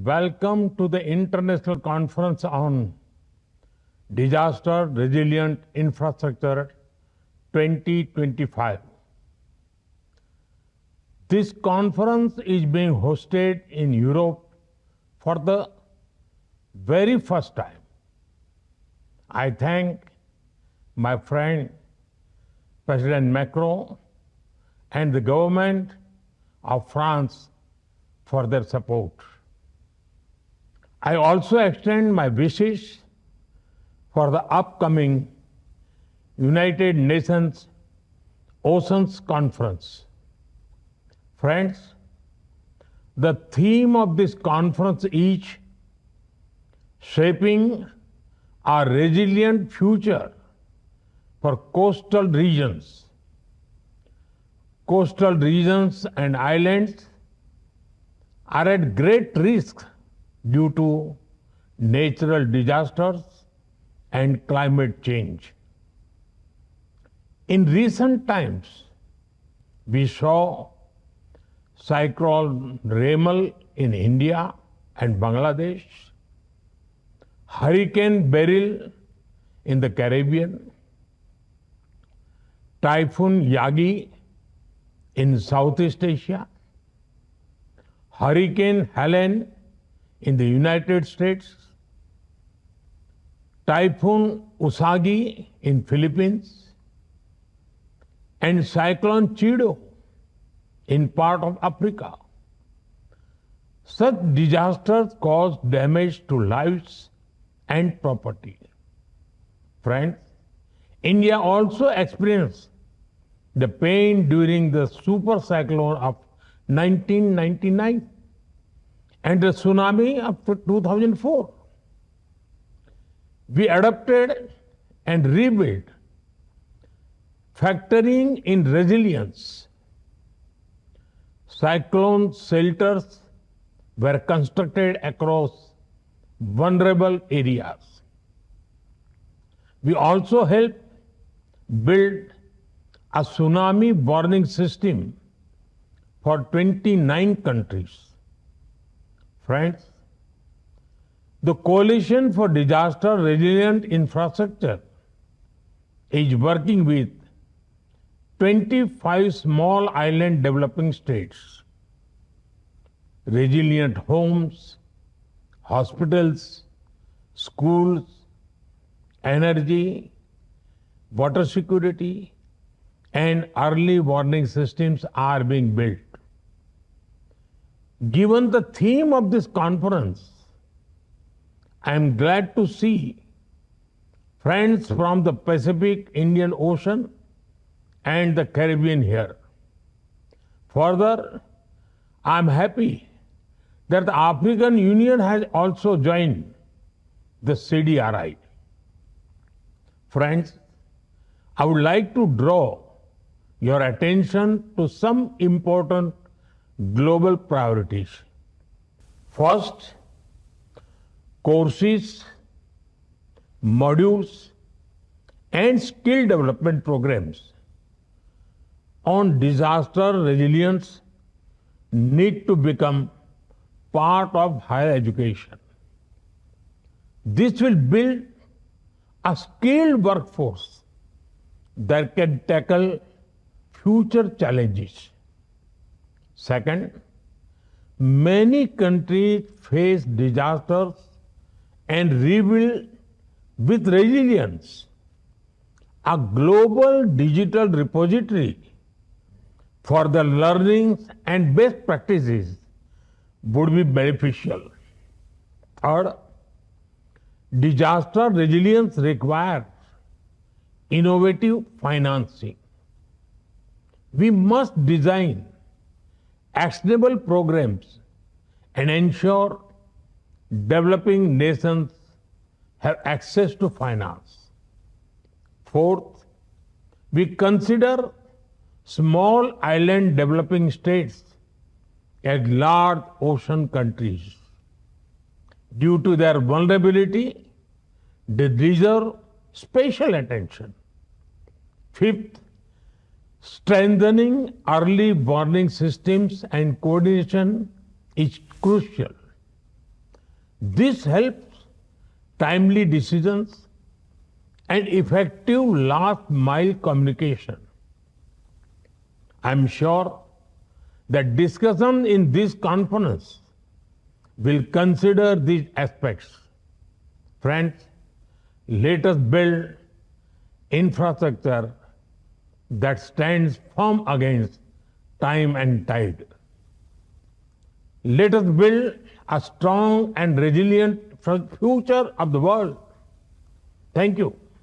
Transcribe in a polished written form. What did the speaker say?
Welcome to the International Conference on Disaster Resilient Infrastructure 2025. This conference is being hosted in Europe for the very first time. I thank my friend President Macron and the government of France for their support. I also extend my wishes for the upcoming United Nations Oceans Conference. Friends, the theme of this conference is shaping a resilient future for coastal regions. Coastal regions and islands are at great risk due to natural disasters and climate change. In recent times, we saw Cyclone Remal in India and Bangladesh, Hurricane Beryl in the Caribbean, Typhoon Yagi in Southeast Asia, Hurricane Helene in the United States, Typhoon Usagi in Philippines, and Cyclone Chido in part of Africa. Such disasters cause damage to lives and property. Friends, India also experienced the pain during the super cyclone of 1999 and the tsunami of 2004. We adapted and rebuilt, factoring in resilience. Cyclone shelters were constructed across vulnerable areas. We also helped build a tsunami warning system for 29 countries. Friends, the Coalition for Disaster Resilient Infrastructure is working with 25 small island developing states. Resilient homes, hospitals, schools, energy, water security, and early warning systems are being built. Given the theme of this conference, I am glad to see friends from the Pacific Indian Ocean and the Caribbean here. Further, I am happy that the African Union has also joined the CDRI. Friends, I would like to draw your attention to some important global priorities. First, courses, modules, and skill development programs on disaster resilience need to become part of higher education. This will build a skilled workforce that can tackle future challenges. Second, many countries face disasters and rebuild with resilience. A global digital repository for the learnings and best practices would be beneficial. Third, disaster resilience requires innovative financing. We must design actionable programs and ensure developing nations have access to finance. Fourth, we consider small island developing states as large ocean countries. Due to their vulnerability, they deserve special attention. Fifth, strengthening early warning systems and coordination is crucial. This helps timely decisions and effective last mile communication. I'm sure that discussion in this conference will consider these aspects. Friends, let us build infrastructure that stands firm against time and tide. Let us build a strong and resilient future of the world. Thank you.